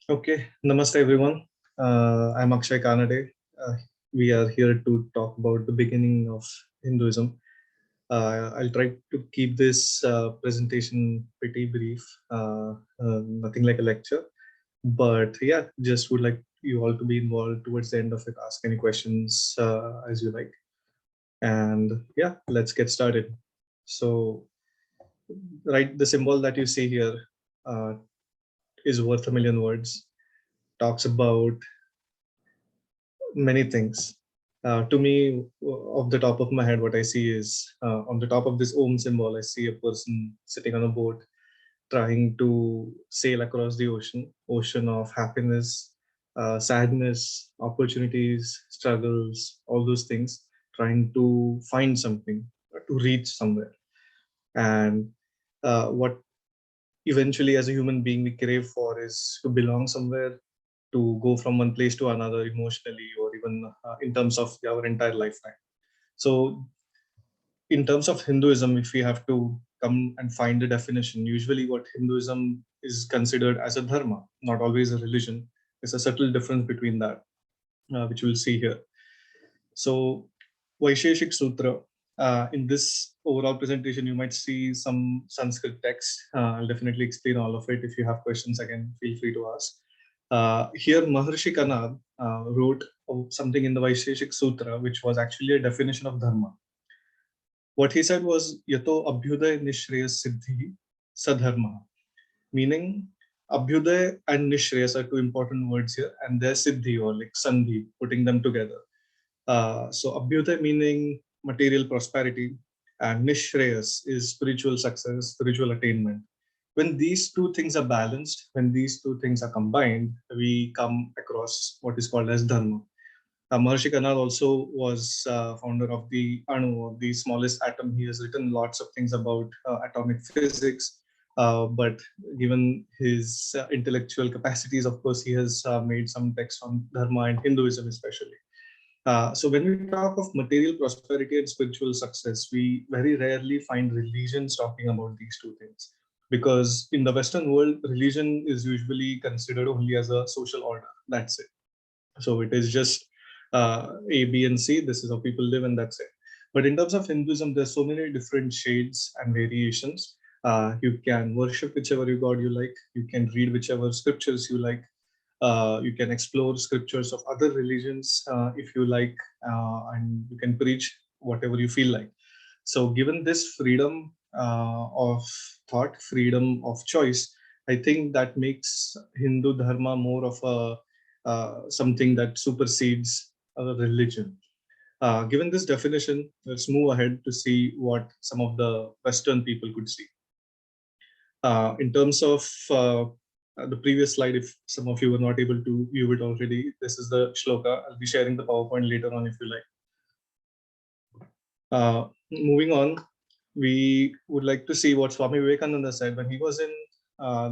Okay, namaste everyone. I'm Akshay Kanade. Uh, we are here to talk about the beginning of Hinduism. I'll try to keep this presentation pretty brief, nothing like a lecture. But yeah, just would like you all to be involved towards the end of it. Ask any questions as you like. And yeah, let's get started. So, right, the symbol that you see here uh, is worth a million words. Talks about many things. To me, off the top of my head, what I see is on the top of this Om symbol, I see a person sitting on a boat trying to sail across the ocean of happiness, sadness, opportunities, struggles, all those things, trying to find something, to reach somewhere. And what eventually, as a human being, we crave for is to belong somewhere, to go from one place to another emotionally, or even in terms of our entire lifetime. So, in terms of Hinduism, if we have to come and find a definition, usually what Hinduism is considered as a dharma, not always a religion. There's a subtle difference between that, which we'll see here. So, Vaisheshik Sutra. In this overall presentation, you might see some Sanskrit text. I'll definitely explain all of it. If you have questions, again, feel free to ask. Here, Maharshi Kanad wrote something in the Vaisheshik Sutra, which was actually a definition of dharma. What he said was Yato Abhyuday Nishreyas Siddhi Sadharma, meaning Abhyuday and Nishreyas are two important words here, and they're Siddhi or like Sandhi, putting them together. So Abhyuday meaning material prosperity, and Nishreyas is spiritual success, spiritual attainment. When these two things are balanced, when these two things are combined, we come across what is called as Dharma. Maharshi Kanal also was founder of the Anu, or the smallest atom. He has written lots of things about atomic physics. But given his intellectual capacities, of course, he has made some text on Dharma and Hinduism, especially. So when we talk of material prosperity and spiritual success, we very rarely find religions talking about these two things. Because in the Western world, religion is usually considered only as a social order. That's it. So it is just A, B, and C. This is how people live, and that's it. But in terms of Hinduism, there's so many different shades and variations. You can worship whichever you god you like. You can read whichever scriptures you like. You can explore scriptures of other religions if you like, and you can preach whatever you feel like. So, given this freedom of thought, freedom of choice, I think that makes Hindu Dharma more of a something that supersedes a religion. Given this definition, let's move ahead to see what some of the Western people could see. In terms of the previous slide, if some of you were not able to view it already, this is the shloka. I'll be sharing the PowerPoint later on if you like. Moving on, we would like to see what Swami Vivekananda said when he was in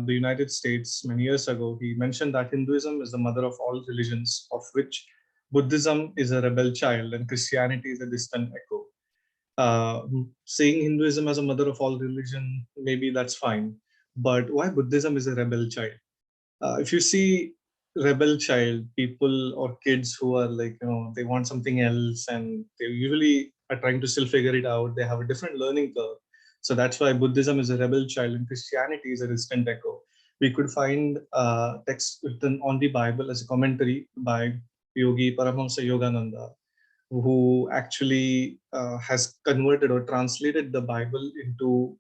the United States many years ago. He mentioned that Hinduism is the mother of all religions, of which Buddhism is a rebel child and Christianity is a distant echo. Saying Hinduism as a mother of all religion, maybe that's fine. But why Buddhism is a rebel child? If you see rebel child people or kids who are like, they want something else and they usually are trying to still figure it out, they have a different learning curve. So that's why Buddhism is a rebel child and Christianity is a distant echo. We could find texts written on the Bible as a commentary by Yogi Paramahamsa Yogananda, who actually has converted or translated the Bible into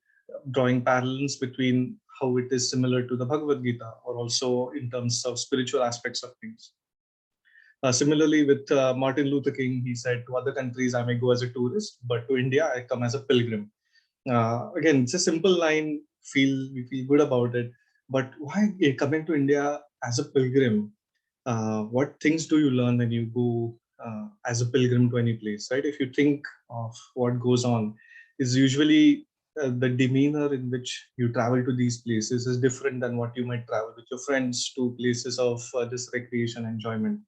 drawing parallels between how it is similar to the Bhagavad Gita, or also in terms of spiritual aspects of things. Similarly, with Martin Luther King, he said, to other countries, I may go as a tourist, but to India, I come as a pilgrim. Again, it's a simple line, we feel good about it. But why coming to India as a pilgrim? What things do you learn when you go as a pilgrim to any place, right? If you think of what goes on, is usually the demeanor in which you travel to these places is different than what you might travel with your friends to places of just recreation enjoyment.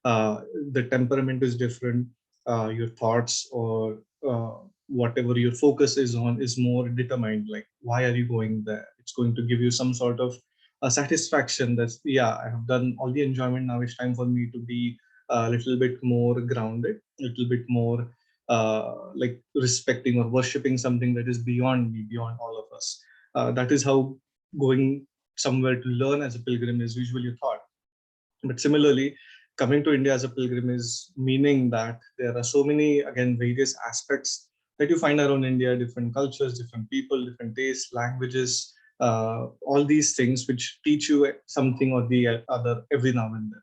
uh, the temperament is different. Your thoughts or whatever your focus is on is more determined, like why are you going there. It's going to give you some sort of a satisfaction that, yeah, I have done all the enjoyment. Now it's time for me to be a little bit more grounded, a little bit more like respecting or worshipping something that is beyond me, beyond all of us. That is how going somewhere to learn as a pilgrim is usually thought. But similarly, coming to India as a pilgrim is meaning that there are so many, again, various aspects that you find around India, different cultures, different people, different tastes, languages, all these things which teach you something or the other every now and then.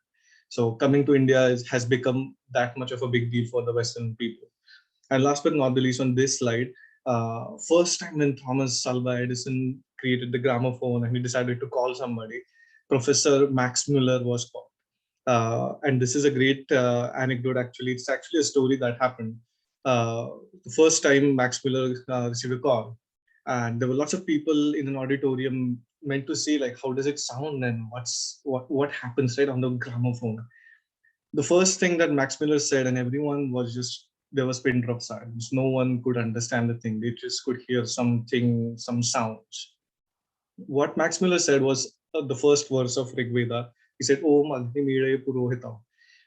So coming to India has become that much of a big deal for the Western people. And last but not the least, on this slide, first time when Thomas Alva Edison created the gramophone and he decided to call somebody, Professor Max Muller was called. And this is a great anecdote, actually. It's actually a story that happened. The first time Max Muller received a call, and there were lots of people in an auditorium meant to see like how does it sound and what happens right on the gramophone. The first thing that Max Miller said, and everyone was just, there was pin drop silence. No one could understand the thing. They just could hear something, some sounds. What Max Miller said was the first verse of Rig Veda. He said, Om Agni Mire Purohitam,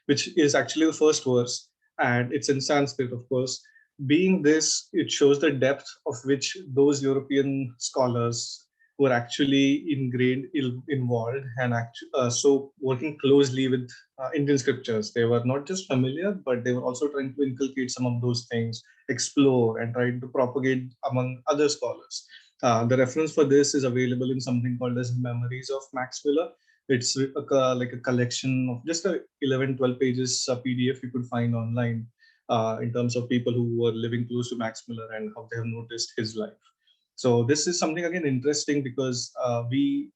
which is actually the first verse, and it's in Sanskrit, of course. Being this, it shows the depth of which those European scholars were actually involved and so working closely with Indian scriptures. They were not just familiar, but they were also trying to inculcate some of those things, explore, and try to propagate among other scholars. The reference for this is available in something called as Memories of Max Miller. It's like a collection of just 11, 12 pages PDF you could find online in terms of people who were living close to Max Miller and how they have noticed his life. So this is something again interesting because we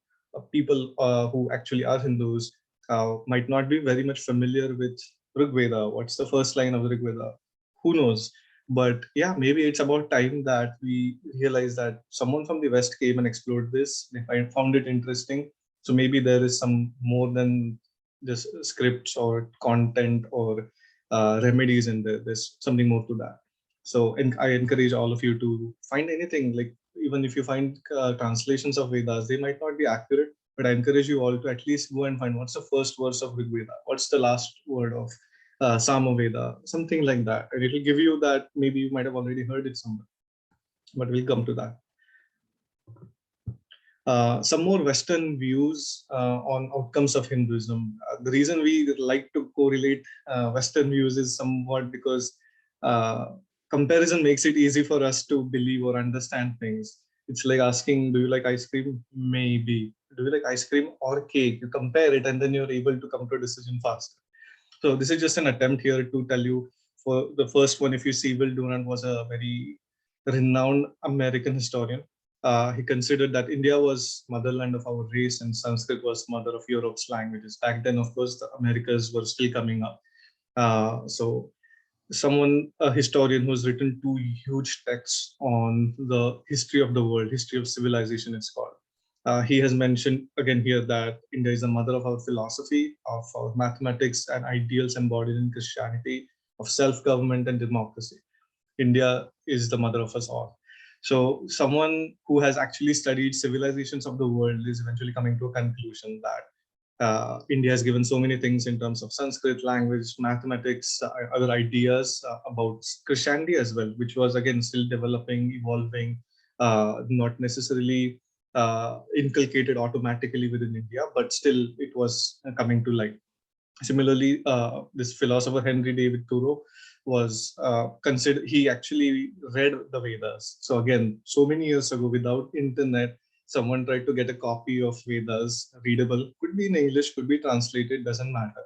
people who actually are Hindus might not be very much familiar with Rig Veda. What's the first line of the Rig Veda? Who knows? But yeah, maybe it's about time that we realize that someone from the West came and explored this. They found it interesting. So maybe there is some more than just scripts or content or remedies in there. There's something more to that. So I encourage all of you to find anything, like even if you find translations of Vedas, they might not be accurate, but I encourage you all to at least go and find what's the first verse of Rig Veda, what's the last word of Samaveda, something like that. And it'll give you that, maybe you might have already heard it somewhere, but we'll come to that. Some more Western views on outcomes of Hinduism. The reason we like to correlate Western views is somewhat because comparison makes it easy for us to believe or understand things. It's like asking, do you like ice cream? Maybe. Do you like ice cream or cake? You compare it and then you're able to come to a decision faster. So this is just an attempt here to tell you, for the first one, if you see, Will Durant was a very renowned American historian. He considered that India was motherland of our race and Sanskrit was mother of Europe's languages. Back then, of course, the Americas were still coming up. So someone, a historian who's written two huge texts on the history of the world, history of civilization, it's called. He has mentioned again here that India is the mother of our philosophy, of our mathematics and ideals embodied in Christianity, of self-government and democracy. India is the mother of us all. So someone who has actually studied civilizations of the world is eventually coming to a conclusion that India has given so many things in terms of Sanskrit language, mathematics, other ideas about Christianity as well, which was again still developing, evolving, not necessarily inculcated automatically within India, but still it was coming to light. Similarly, this philosopher Henry David Thoreau was considered, he actually read the Vedas. So again, so many years ago, without internet, someone tried to get a copy of Vedas, readable, could be in English, could be translated, doesn't matter.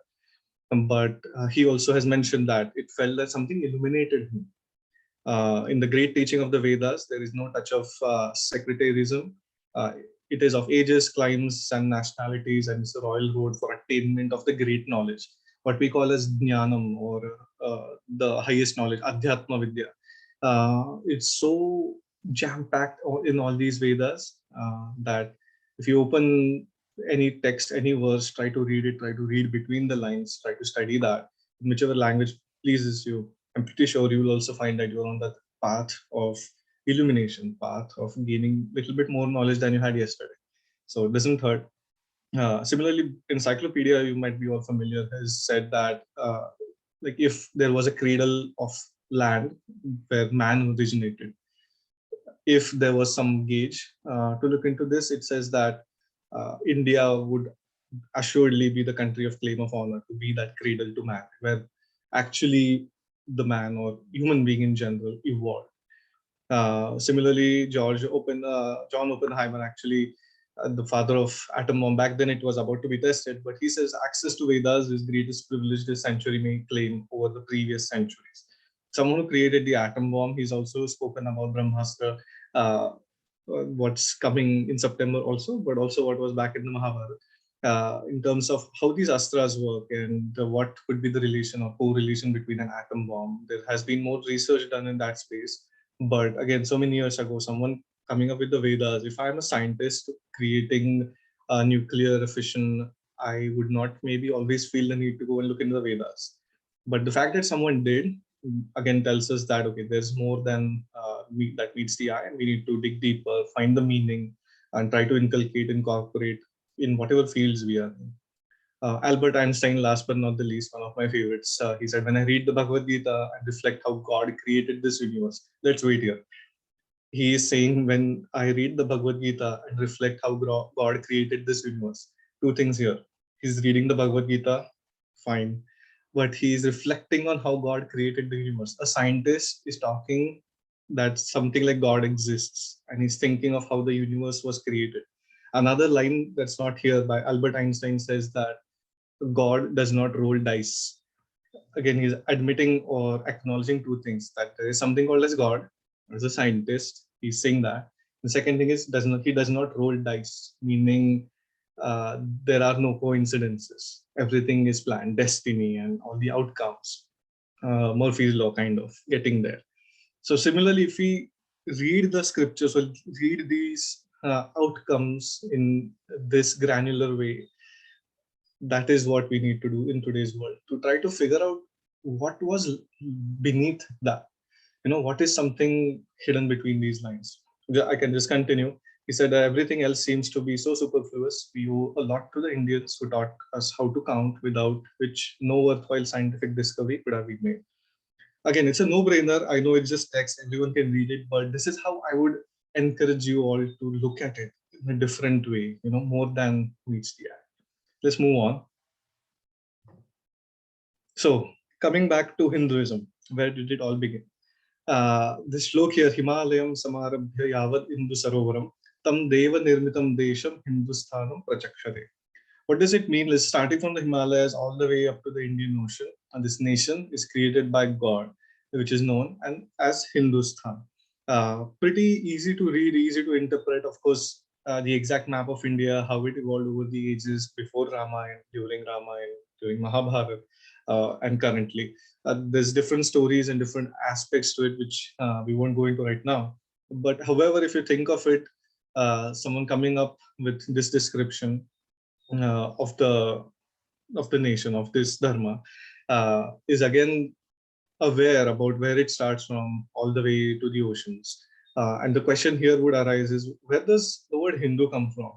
But he also has mentioned that it felt that something illuminated him. In the great teaching of the Vedas, there is no touch of sectarianism. It is of ages, climes, and nationalities, and it's a royal road for attainment of the great knowledge, what we call as jnanam, or the highest knowledge, adhyatma vidya. It's so jam-packed in all these Vedas that if you open any text, any verse, try to read it, try to read between the lines, try to study that, in whichever language pleases you. I'm pretty sure you will also find that you're on that path of illumination, path of gaining a little bit more knowledge than you had yesterday. So it doesn't hurt. Similarly, encyclopedia, you might be all familiar, has said that like if there was a cradle of land where man originated, if there was some gauge to look into this, it says that India would assuredly be the country of claim of honor to be that cradle to man, where actually the man or human being in general evolved. Similarly, John Oppenheimer, actually the father of atom bomb, back then it was about to be tested, but he says access to Vedas is greatest privilege this century may claim over the previous centuries. Someone who created the atom bomb, he's also spoken about Brahmastra, what's coming in September also, but also what was back in the Mahabharata. In terms of how these astras work and what could be the relation or correlation between an atom bomb, there has been more research done in that space. But again, so many years ago, someone coming up with the Vedas, if I'm a scientist creating a nuclear fission, I would not maybe always feel the need to go and look into the Vedas. But the fact that someone did again tells us that okay, there's more than that meets the eye, and we need to dig deeper, find the meaning, and try to inculcate, incorporate in whatever fields we are in. Albert Einstein, last but not the least, one of my favorites. He said, "When I read the Bhagavad Gita and reflect how God created this universe." Let's wait here. He is saying, when I read the Bhagavad Gita and reflect how God created this universe, two things here. He's reading the Bhagavad Gita, fine, but he is reflecting on how God created the universe. A scientist is talking that something like God exists, and he's thinking of how the universe was created. Another line that's not here by Albert Einstein says that God does not roll dice. Again, he's admitting or acknowledging two things, that there is something called as God. As a scientist, he's saying that. The second thing is he does not roll dice, meaning there are no coincidences. Everything is planned, destiny, and all the outcomes. Murphy's law, kind of getting there. So similarly, if we read the scriptures or read these outcomes in this granular way, that is what we need to do in today's world, to try to figure out what was beneath that. What is something hidden between these lines. I can just continue. He said that everything else seems to be so superfluous. We owe a lot to the Indians who taught us how to count, without which no worthwhile scientific discovery could have been made. Again, it's a no-brainer. I know it's just text, everyone can read it, but this is how I would encourage you all to look at it in a different way, more than meets the eye. Let's move on. So, coming back to Hinduism, where did it all begin? This shlok here, Himalayam Samarabhya Yavad Hindu Sarovaram, Tam Deva Nirmitam Desham Hindusthanam Prachakshare. What does it mean? Let's starting from the Himalayas all the way up to the Indian Ocean. And this nation is created by God, which is known and as Hindustan. Pretty easy to read, easy to interpret. Of course, the exact map of India, how it evolved over the ages before Ramayana, during Mahabharata, and currently. There's different stories and different aspects to it, which we won't go into right now. But however, if you think of it, someone coming up with this description of the nation, of this dharma, is again aware about where it starts from all the way to the oceans. And the question here would arise is, where does the word Hindu come from?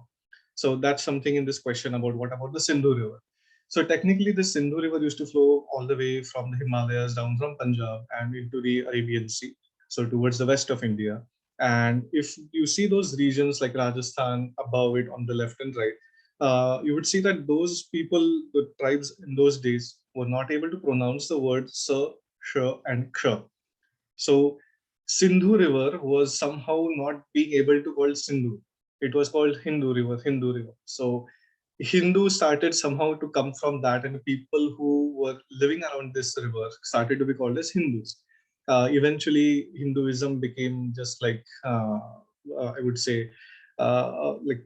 So that's something in this question about what about the Sindhu River. So technically, the Sindhu River used to flow all the way from the Himalayas down from Punjab and into the Arabian Sea, so towards the west of India. And if you see those regions like Rajasthan above it on the left and right, you would see that those people, the tribes in those days, were not able to pronounce the word sa, sh, and ksh. So Sindhu River was somehow not being able to call Sindhu. It was called Hindu River, Hindu River. So Hindu started somehow to come from that, and people who were living around this river started to be called as Hindus. Eventually, Hinduism became just like I would say, like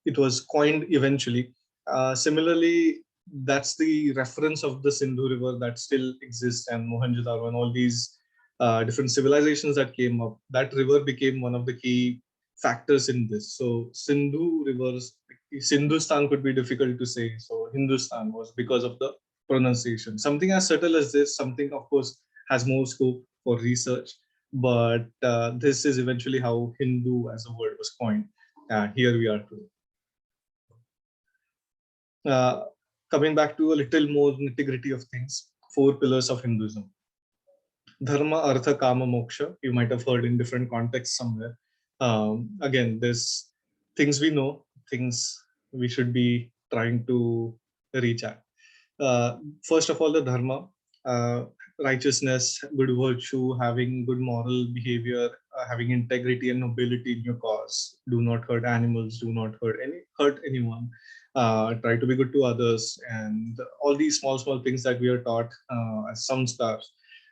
it was coined eventually. Similarly, that's the reference of the Sindhu River that still exists, and Mohenjo-daro and all these different civilizations that came up. That river became one of the key factors in this. So Sindhu rivers, Sindhustan could be difficult to say. So Hindustan was because of the pronunciation. Something as subtle as this, something of course has more scope for research, but this is eventually how Hindu as a word was coined. Here we are today. Uh, Coming back to a little more nitty-gritty of things, four pillars of Hinduism: dharma, artha, kama, moksha. You might have heard in different contexts somewhere. Again, there's things we know, things we should be trying to reach at. uh, First of all, the dharma, uh, righteousness, good virtue, having good moral behavior, having integrity and nobility in your cause. Do not hurt animals, do not hurt anyone, try to be good to others, and all these small things that we are taught as samskars,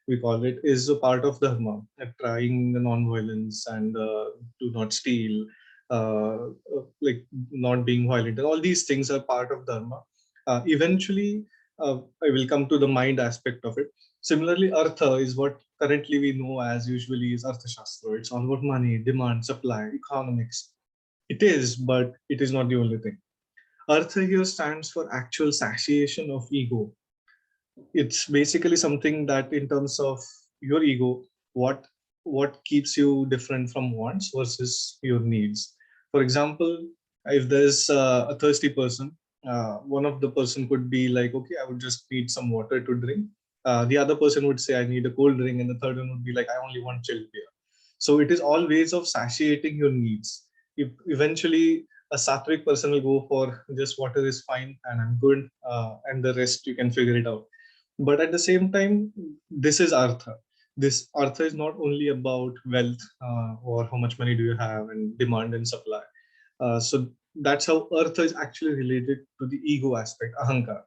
we call it, is a part of dharma. Trying the non-violence and do not steal, like not being violent, and all these things are part of dharma. Eventually, I will come to the mind aspect of it. Similarly, artha is what currently we know as usually is arthashastra. It's all about money, demand, supply, economics. It is, but it is not the only thing. Artha here stands for actual satiation of ego. It's basically something that, in terms of your ego, what what keeps you different from wants versus your needs. For example, if there's a thirsty person, one of the person could be like, okay, I would just need some water to drink. The other person would say, I need a cold drink, and the third one would be like, I only want chilled beer. So it is all ways of satiating your needs. If eventually a sattvic person will go for just water is fine and I'm good, and the rest you can figure it out. But at the same time, this is artha. This artha is not only about wealth, or how much money do you have and demand and supply. So that's how artha is actually related to the ego aspect, ahankar.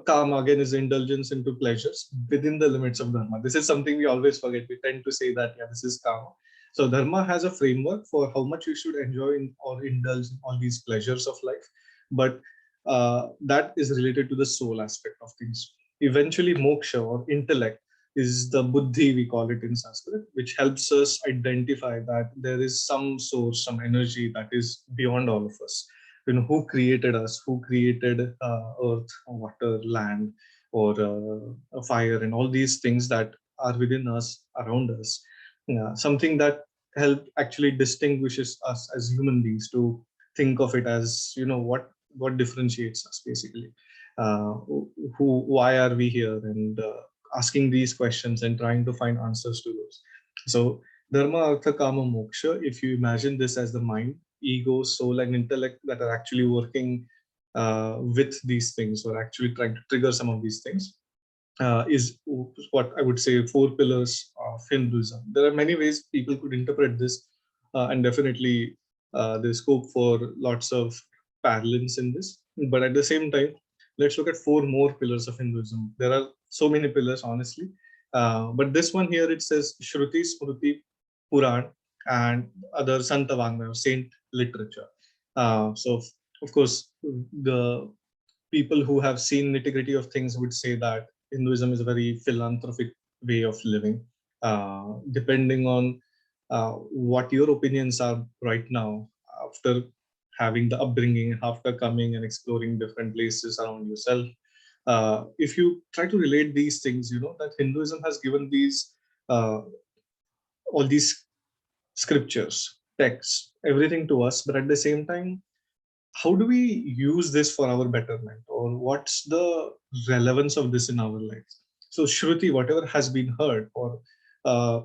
Kama again is indulgence into pleasures within the limits of dharma. This is something we always forget. We tend to say that, yeah, this is kama. So dharma has a framework for how much you should enjoy or indulge in all these pleasures of life, but that is related to the soul aspect of things. Eventually, moksha or intellect is the buddhi, we call it in Sanskrit, which helps us identify that there is some source, some energy that is beyond all of us. Who created us, who created earth, water, land, or fire, and all these things that are within us, around us. Yeah, something that help actually distinguishes us as human beings, to think of it as, what differentiates us basically. Why are we here, and asking these questions and trying to find answers to those. So dharma, artha, kama, moksha, if you imagine this as the mind, ego, soul, and intellect that are actually working with these things, or actually trying to trigger some of these things, is what I would say four pillars of Hinduism. There are many ways people could interpret this, and definitely there's scope for lots of parallels in this. But at the same time, let's look at four more pillars of Hinduism. There are so many pillars, honestly, but this one here, it says Shruti, Smriti, Puran, and other Santa Vangmaya, or saint literature. So, of course, the people who have seen nitty-gritty of things would say that Hinduism is a very philanthropic way of living. Depending on what your opinions are right now, after having the upbringing, after coming and exploring different places around yourself, if you try to relate these things, you know that Hinduism has given these all these scriptures, texts, everything to us, but at the same time, how do we use this for our betterment, or what's the relevance of this in our lives? So shruti, whatever has been heard, or uh,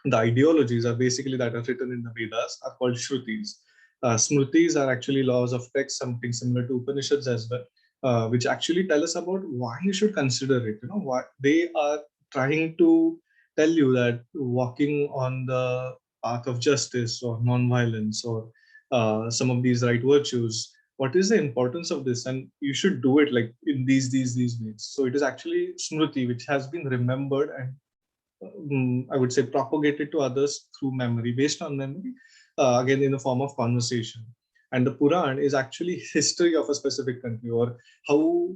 the ideologies are basically that are written in the Vedas, are called shrutis. Smritis are actually laws of text, something similar to Upanishads as well, which actually tell us about why you should consider it. Why they are trying to tell you that walking on the path of justice or non-violence, or some of these right virtues, what is the importance of this, and you should do it like in these ways. So it is actually smriti, which has been remembered and I would say propagated to others through memory, based on memory, again in the form of conversation. And the Puran is actually history of a specific country, or how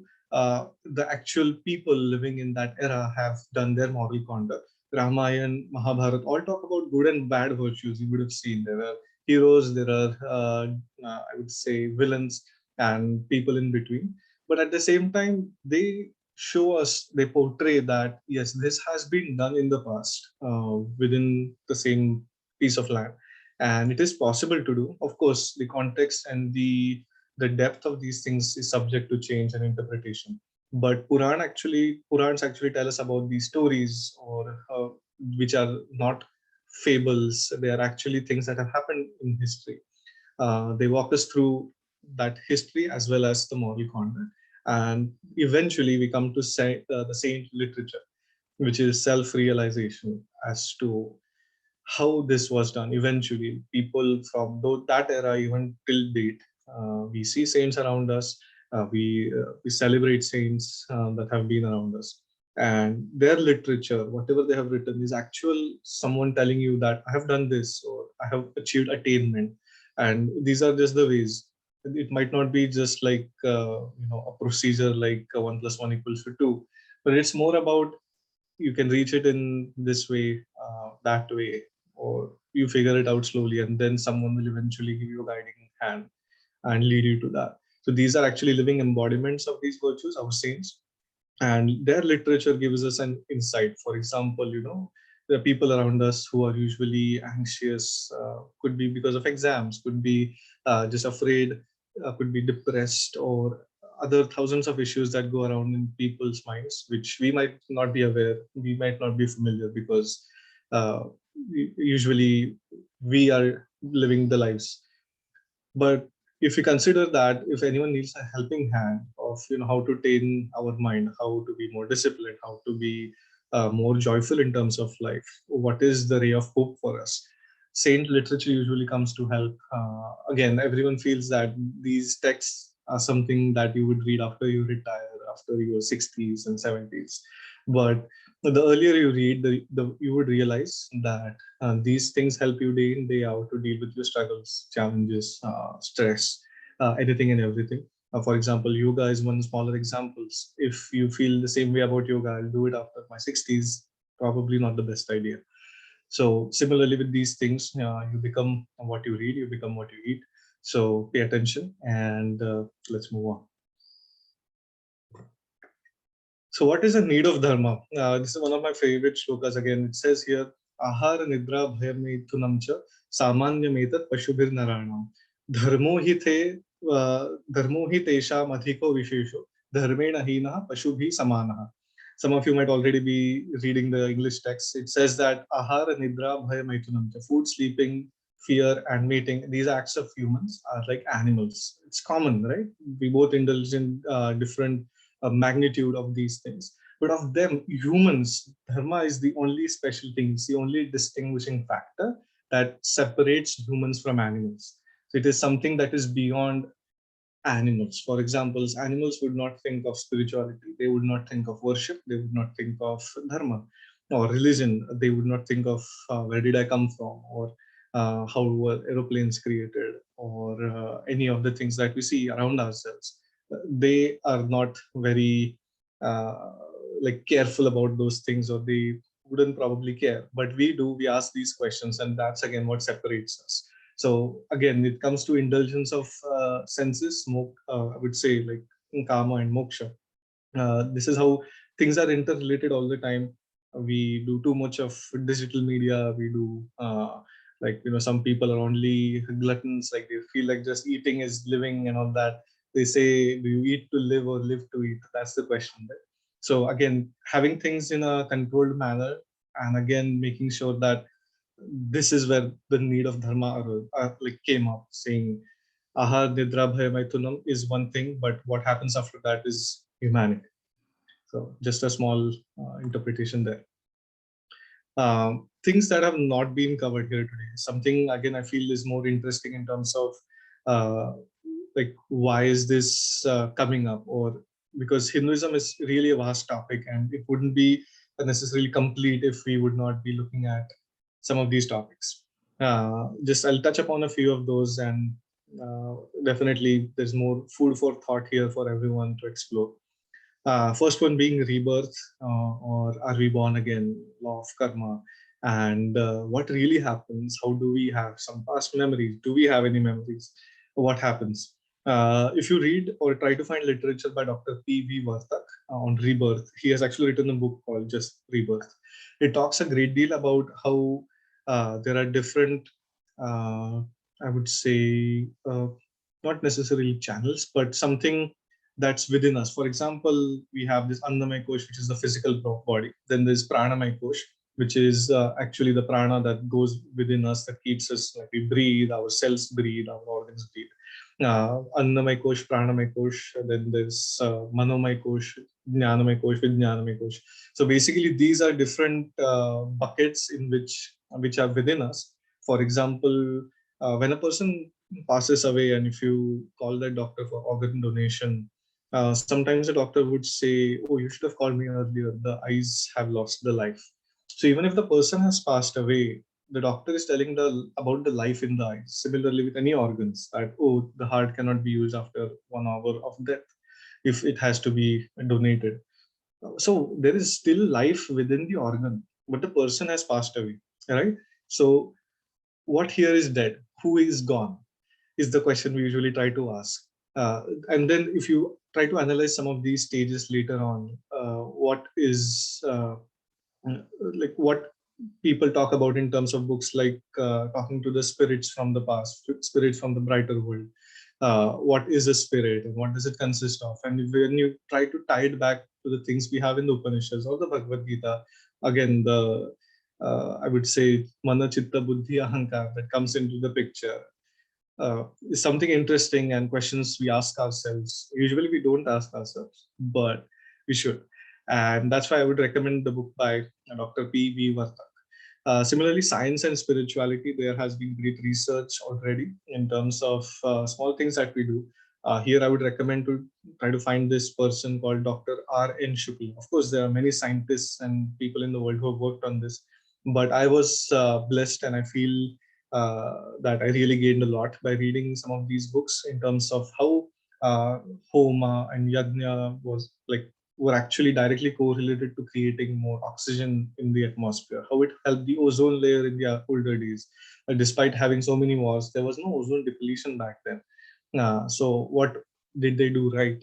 the actual people living in that era have done their moral conduct. Ramayana, Mahabharata all talk about good and bad virtues. You would have seen there are heroes, there are I would say villains, and people in between. But at the same time, they portray that yes, this has been done in the past within the same piece of land, and it is possible to do. Of course, the context and the The depth of these things is subject to change and interpretation. But Purans actually tell us about these stories, or which are not fables. They are actually things that have happened in history. They walk us through that history as well as the moral conduct, and eventually we come to say, the saint literature, which is self-realization as to how this was done. Eventually, people from that era, even till date, we see saints around us. We celebrate saints that have been around us, and their literature, whatever they have written, is actual someone telling you that I have done this or I have achieved attainment, and these are just the ways. It might not be just like a procedure like 1 + 1 = 2, but it's more about you can reach it in this way, that way, or you figure it out slowly, and then someone will eventually give you a guiding hand and lead you to that. So these are actually living embodiments of these virtues, our saints, and their literature gives us an insight. For example, the people around us who are usually anxious, could be because of exams, could be just afraid, could be depressed, or other thousands of issues that go around in people's minds, which we might not be aware, we might not be familiar, because uh, usually we are living the lives. But if you consider that if anyone needs a helping hand of how to tame our mind, how to be more disciplined, how to be more joyful in terms of life, what is the ray of hope for us? Saint literature usually comes to help. Again, everyone feels that these texts are something that you would read after you retire, after your 60s and 70s. But the earlier you read, you would realize that these things help you day in, day out to deal with your struggles, challenges, stress, anything and everything. For example, yoga is one smaller example. If you feel the same way about yoga, I'll do it after my 60s, probably not the best idea. So similarly with these things, you become what you read, you become what you eat. So pay attention, and let's move on. So, what is the need of dharma? This is one of my favorite shlokas. Again, it says here, "Ahara nidra bhayamaithunam cha samanya metat pashubhir naranam dharmo hi the dharmo hi tesham adhiko vishesho dharmena hina pashubhi samanaha." Some of you might already be reading the English text. It says that ahara nidra bhayamaithunam cha, food, sleeping, fear, and mating. These acts of humans are like animals. It's common, right? We both indulge in different magnitude of these things. But of them, humans, dharma is the only special thing, it's the only distinguishing factor that separates humans from animals. So it is something that is beyond animals. For example, animals would not think of spirituality, they would not think of worship, they would not think of dharma or religion, they would not think of where did I come from, or how were aeroplanes created, or any of the things that we see around ourselves. They are not very uh, like careful about those things, or they wouldn't probably care. But we do, we ask these questions, and that's again what separates us. So again, it comes to indulgence of senses, I would say, like karma and moksha. This is how things are interrelated all the time. We do too much of digital media. We do like some people are only gluttons, like they feel like just eating is living and all that. They say, do you eat to live or live to eat? That's the question, right? So again, having things in a controlled manner, and again making sure that this is where the need of dharma like came up, saying ahar nidra bhaya maithunam is one thing, but what happens after that is humanity. So just a small interpretation there. Things that have not been covered here today, something again I feel is more interesting in terms of uh, like why is this coming up, or because Hinduism is really a vast topic and it wouldn't be necessarily complete if we would not be looking at some of these topics. Just I'll touch upon a few of those, and definitely there's more food for thought here for everyone to explore. First one being rebirth, or are we born again, law of karma, and what really happens? How do we have some past memories? Do we have any memories? What happens? If you read or try to find literature by Dr. P.V. Vartak on rebirth, he has actually written a book called just Rebirth. It talks a great deal about how there are different, I would say, not necessarily channels, but something that's within us. For example, we have this Annamay Kosh, which is the physical body. Then there's Pranamay Kosh, which is actually the prana that goes within us, that keeps us, like we breathe, our cells breathe, our organs breathe. Annamay Kosh, Pranamay Kosh, then there's Manomay Kosh, Jnanamay Kosh, Vijnanamay Kosh. So basically, these are different buckets in which are within us. For example, when a person passes away, and if you call that doctor for organ donation, sometimes the doctor would say, "Oh, you should have called me earlier. The eyes have lost the life." So even if the person has passed away, the doctor is telling the about the life in the eyes. Similarly, with any organs, that oh, the heart cannot be used after 1 hour of death if it has to be donated. So there is still life within the organ, but the person has passed away, right? So what here is dead? Who is gone? Is the question we usually try to ask. And then if you try to analyze some of these stages later on, what is like what people talk about in terms of books, like talking to the spirits from the past, spirits from the brighter world. What is a spirit and what does it consist of? And when you try to tie it back to the things we have in the Upanishads or the Bhagavad Gita, again, the I would say mana chitta buddhi ahankar that comes into the picture is something interesting, and questions we ask ourselves. Usually we don't ask ourselves, but we should. And that's why I would recommend the book by Dr. P.V. Vartak. Similarly, science and spirituality, there has been great research already in terms of small things that we do. Here, I would recommend to try to find this person called Dr. R.N. Shukla. Of course, there are many scientists and people in the world who have worked on this, but I was blessed, and I feel that I really gained a lot by reading some of these books in terms of how Homa and Yajna was like were actually directly correlated to creating more oxygen in the atmosphere. How it helped the ozone layer in the older days. Despite having so many wars, there was no ozone depletion back then. So what did they do right,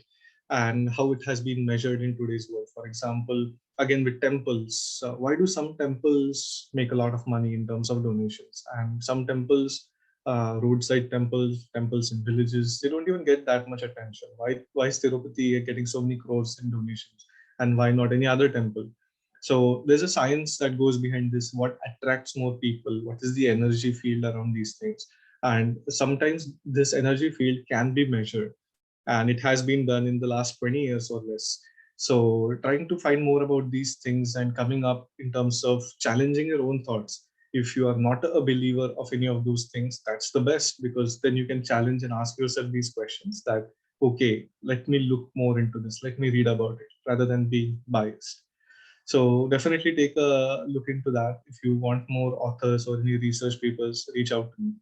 and how it has been measured in today's world? For example, again with temples, why do some temples make a lot of money in terms of donations, and some temples, roadside temples, temples in villages, they don't even get that much attention? Why is Tirupati getting so many crores in donations, and why not any other temple? So there's a science that goes behind this. What attracts more people? What is the energy field around these things? And sometimes this energy field can be measured, and it has been done in the last 20 years or less. So trying to find more about these things and coming up in terms of challenging your own thoughts. If you are not a believer of any of those things, that's the best, because then you can challenge and ask yourself these questions that, okay, let me look more into this, let me read about it, rather than being biased. So definitely take a look into that. If you want more authors or any research papers, reach out to me.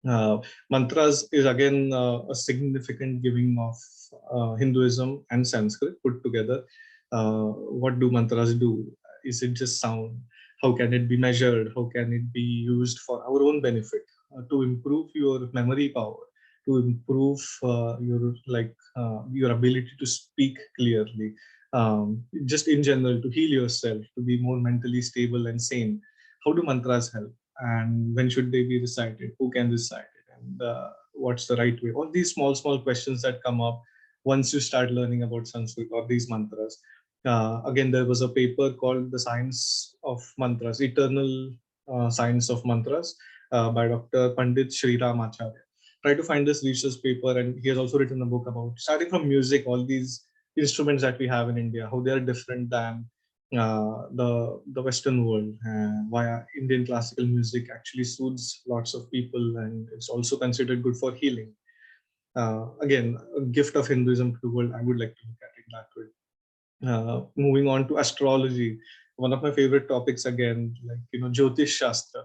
uh, Mantras is again a significant giving of Hinduism and Sanskrit put together. What do mantras do? Is it just sound? How can it be measured? How can it be used for our own benefit, to improve your memory power, to improve your ability to speak clearly, just in general to heal yourself, to be more mentally stable and sane? How do mantras help? And when should they be recited? Who can recite it? And what's the right way? All these small questions that come up once you start learning about Sanskrit or these mantras. Again, there was a paper called The Science of Mantras, Eternal Science of Mantras, by Dr. Pandit Sriram Acharya. Try to find this research paper, and he has also written a book about starting from music, all these instruments that we have in India, how they are different than the Western world, why Indian classical music actually soothes lots of people, and it's also considered good for healing. Again, a gift of Hinduism to the world. I would like to look at it that way. Moving on to astrology, one of my favorite topics again, like Jyotish Shastra.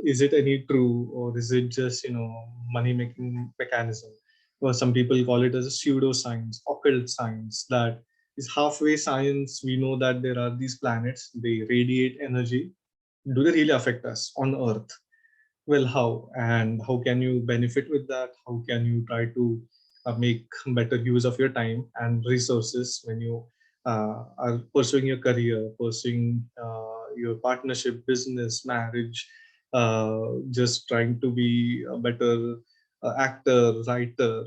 Is it any true, or is it just money making mechanism? Well, some people call it as a pseudoscience, occult science, that is halfway science. We know that there are these planets, they radiate energy. Do they really affect us on Earth? Well, how, and how can you benefit with that? How can you try to make better use of your time and resources when you are pursuing your career, pursuing your partnership, business, marriage, just trying to be a better actor, writer,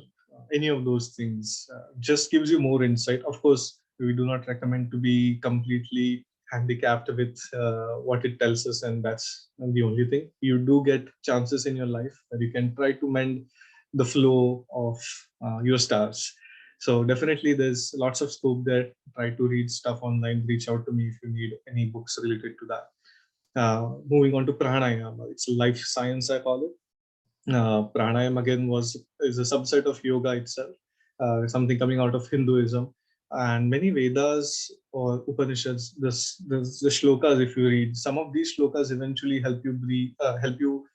any of those things, just gives you more insight. Of course, we do not recommend to be completely handicapped with what it tells us, and that's the only thing. You do get chances in your life that you can try to mend the flow of your stars. So definitely, there's lots of scope there. Try to read stuff online. Reach out to me if you need any books related to that. Moving on to pranayama, it's life science, I call it. Pranayam again was is a subset of yoga itself, something coming out of Hinduism, and many Vedas or Upanishads. The shlokas, if you read some of these shlokas, eventually help you breathe, help you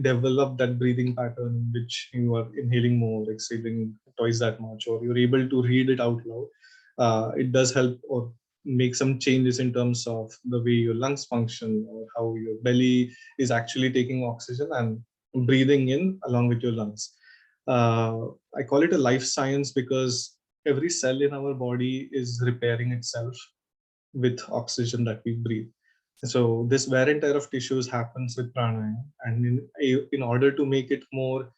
develop that breathing pattern in which you are inhaling more, exhaling twice that much, or you're able to read it out loud. It does help or make some changes in terms of the way your lungs function or how your belly is actually taking oxygen and breathing in along with your lungs. I call it a life science because every cell in our body is repairing itself with oxygen that we breathe. So this wear and tear of tissues happens with pranayama, and in order to make it more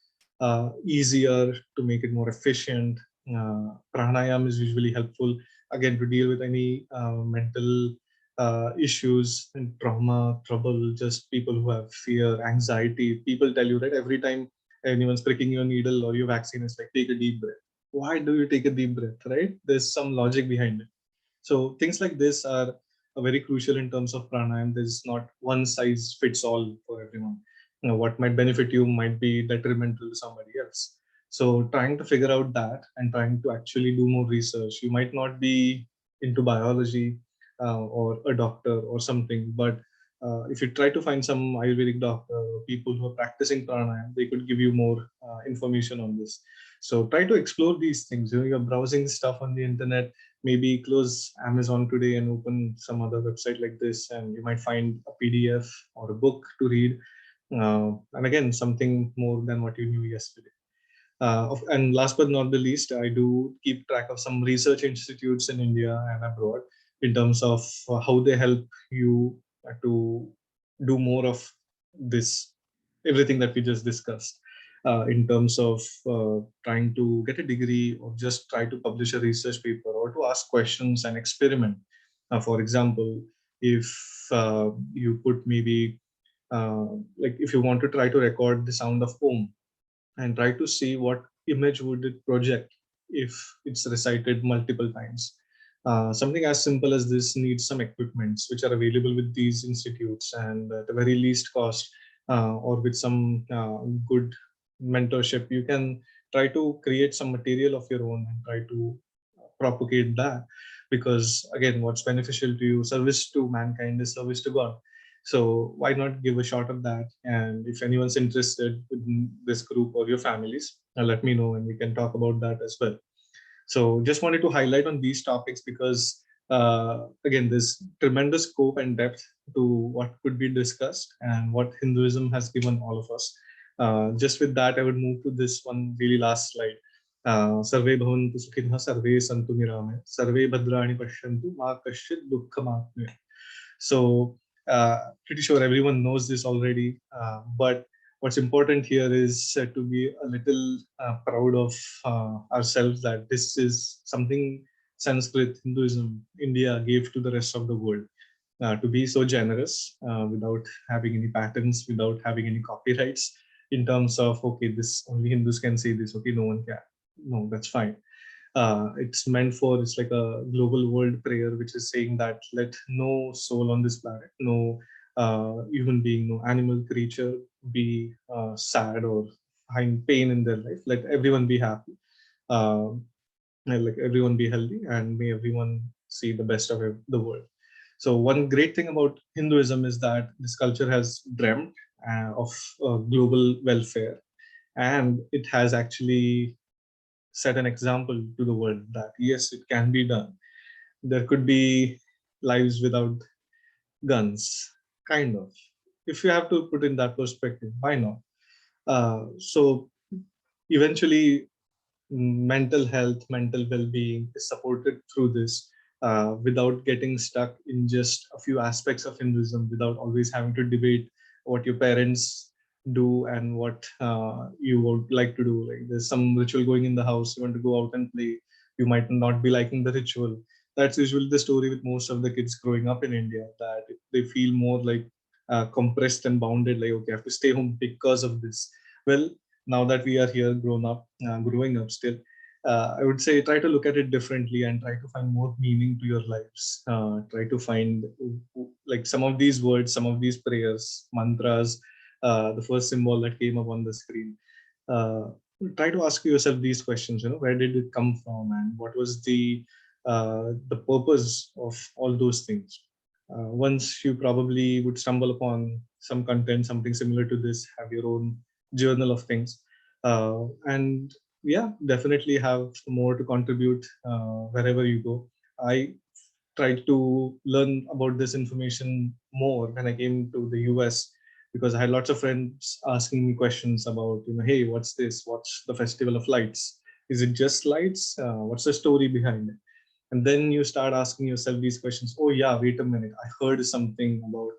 easier, to make it more efficient, pranayama is usually helpful again to deal with any mental issues and trauma, trouble, just people who have fear, anxiety. People tell you, right, every time anyone's pricking your needle or your vaccine, it's like, take a deep breath. Why do you take a deep breath, right? There's some logic behind it. So things like this are very crucial in terms of pranayam. There's not one size fits all for everyone. What might benefit you might be detrimental to somebody else. So trying to figure out that and trying to actually do more research. You might not be into biology or a doctor or something, but if you try to find some Ayurvedic doctor or people who are practicing pranayam, they could give you more information on this. So try to explore these things. You're browsing stuff on the internet, maybe close Amazon today and open some other website like this, and you might find a PDF or a book to read. And again, something more than what you knew yesterday. And last but not the least, I do keep track of some research institutes in India and abroad in terms of how they help you to do more of this, everything that we just discussed, in terms of trying to get a degree or just try to publish a research paper or to ask questions and experiment. For example, if you put maybe like if you want to try to record the sound of Om and try to see what image would it project if it's recited multiple times. Something as simple as this needs some equipments which are available with these institutes, and at the very least cost, or with some good mentorship, you can try to create some material of your own and try to propagate that. Because again, what's beneficial to you, service to mankind is service to God. So why not give a shot of that? And if anyone's interested in this group or your families, let me know and we can talk about that as well. So just wanted to highlight on these topics because again, there's tremendous scope and depth to what could be discussed and what Hinduism has given all of us. Just with that, I would move to this one really last slide. Sarve bhavantu sukhinah, sarve santu nirame, sarve bhadrani pashyantu, ma kaschit dukkhamatme. So pretty sure everyone knows this already, but what's important here is to be a little proud of ourselves that this is something Sanskrit, Hinduism, India gave to the rest of the world. To be so generous without having any patents, without having any copyrights in terms of, okay, this only Hindus can say this, okay, no one can. No, that's fine. It's meant for, it's like a global world prayer which is saying that let no soul on this planet, no human being, no animal creature be sad or find pain in their life. Let everyone be happy, uh, and like everyone be healthy, and may everyone see the best of the world. So one great thing about Hinduism is that this culture has dreamt of global welfare, and it has actually set an example to the world that yes, it can be done. There could be lives without guns, kind of. If you have to put in that perspective, why not? So eventually, mental health, mental well-being is supported through this, without getting stuck in just a few aspects of Hinduism, without always having to debate what your parents do and what you would like to do. Like there's some ritual going in the house, you want to go out and play, you might not be liking the ritual. That's usually the story with most of the kids growing up in India, that they feel more like compressed and bounded, like, okay, I have to stay home because of this. Well, now that we are here, grown up, growing up still, I would say try to look at it differently and try to find more meaning to your lives. Try to find like some of these words, some of these prayers, mantras, the first symbol that came up on the screen. Uh, Try to ask yourself these questions. You know, where did it come from, and what was the purpose of all those things? Once you probably would stumble upon some content, something similar to this, have your own journal of things, and yeah, definitely have more to contribute wherever you go. I tried to learn about this information more when I came to the US, because I had lots of friends asking me questions about, you know, hey, what's this? What's the Festival of Lights? Is it just lights? What's the story behind it? And then you start asking yourself these questions. Oh yeah, wait a minute. I heard something about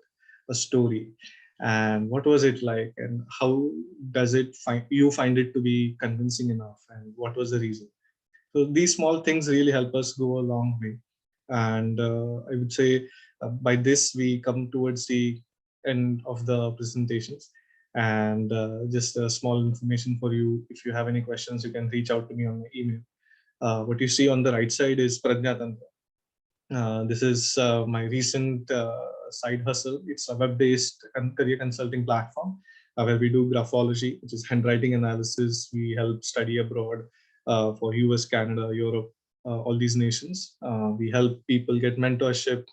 a story, and what was it like? And how does it find you find it to be convincing enough? And what was the reason? So these small things really help us go a long way. And I would say by this we come towards the end of the presentations. And just a small information for you: if you have any questions, you can reach out to me on my email. What you see on the right side is Prajnatantra. This is my recent side hustle. It's a web-based career consulting platform where we do graphology, which is handwriting analysis. We help study abroad for US, Canada, Europe, all these nations. We help people get mentorship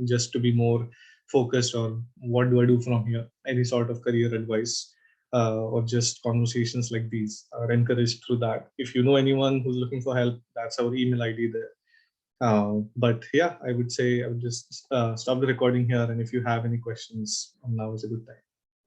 just to be more focused on what do I do from here. Any sort of career advice or just conversations like these are encouraged through that. If you know anyone who's looking for help, that's our email ID there. But yeah, I would say I would just stop the recording here. And if you have any questions, now is a good time.